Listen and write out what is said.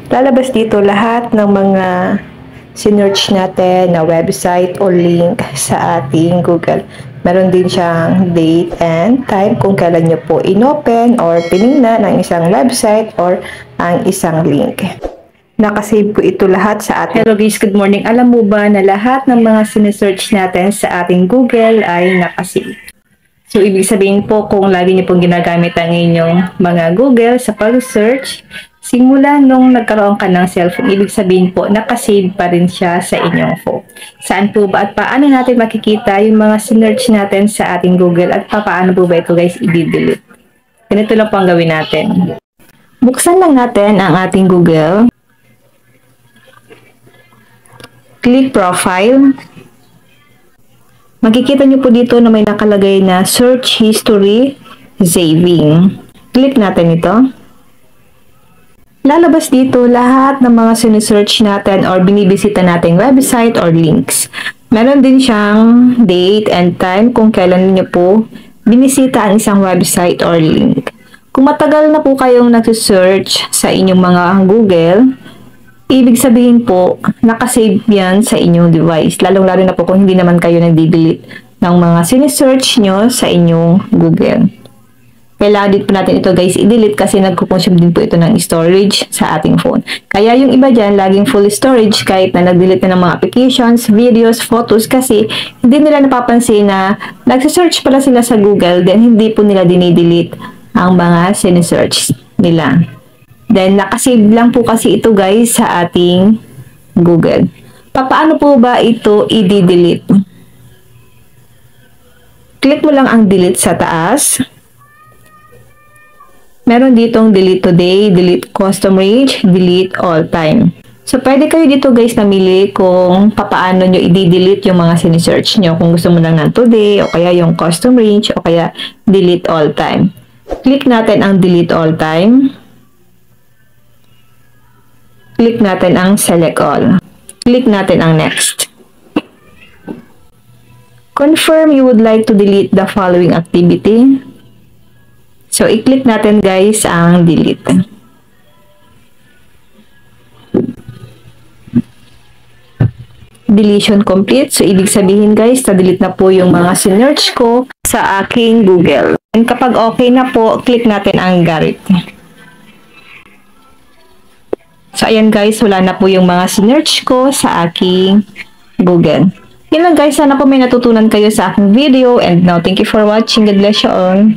Lalabas dito lahat ng mga sinearch natin na website o link sa ating Google. Meron din siyang date and time kung kailan nyo po inopen or pinignan ang isang website or ang isang link. Nakasave po ito lahat sa ating... Hello guys, good morning. Alam mo ba na lahat ng mga sinesearch natin sa ating Google ay nakasave? So, ibig sabihin po kung lagi niyo pong ginagamit ang inyong mga Google sa pag-search, simula nung nagkaroon ka ng cellphone, ibig sabihin po, nakasave pa rin siya sa inyong phone. Saan po ba at paano natin makikita yung mga sinearch natin sa ating Google at paano po ba ito guys i-delete? Ganito lang po ang gawin natin. Buksan lang natin ang ating Google. Click Profile. Makikita nyo po dito na may nakalagay na Search History Saving. Click natin ito. Lalabas dito lahat ng mga sinesearch natin or binibisita nating website or links. Meron din siyang date and time kung kailan nyo po binisita ang isang website or link. Kung matagal na po kayong nagsisearch sa inyong mga Google, ibig sabihin po, nakasave yan sa inyong device. Lalong-lalo na po kung hindi naman kayo nag-delete ng mga sinesearch nyo sa inyong Google. Kailangan din po natin ito guys i-delete kasi nagkukonsume din po ito ng storage sa ating phone. Kaya yung iba dyan, laging full storage kahit na nag-delete na ng mga applications, videos, photos kasi hindi nila napapansin na nagsisearch pala sila sa Google then hindi po nila dinidelete ang mga sinesearch nila. Then, nakasave lang po kasi ito guys sa ating Google. Paano po ba ito i-delete? Click mo lang ang delete sa taas. Meron ditong delete today, delete custom range, delete all time. So, pwede kayo dito guys namili kung paano nyo i-delete yung mga sinesearch nyo. Kung gusto mo lang ng today, o kaya yung custom range, o kaya delete all time. Click natin ang delete all time. Click natin ang select all. Click natin ang next. Confirm you would like to delete the following activity. So, i-click natin guys ang delete. Deletion complete. So, ibig sabihin guys, na-delete na po yung mga sinearch ko sa aking Google. And kapag okay na po, click natin ang Garrett. So, ayan guys, wala na po yung mga sinearch ko sa aking Google. Yun lang guys, sana po may natutunan kayo sa aking video. And now, thank you for watching. God bless you all.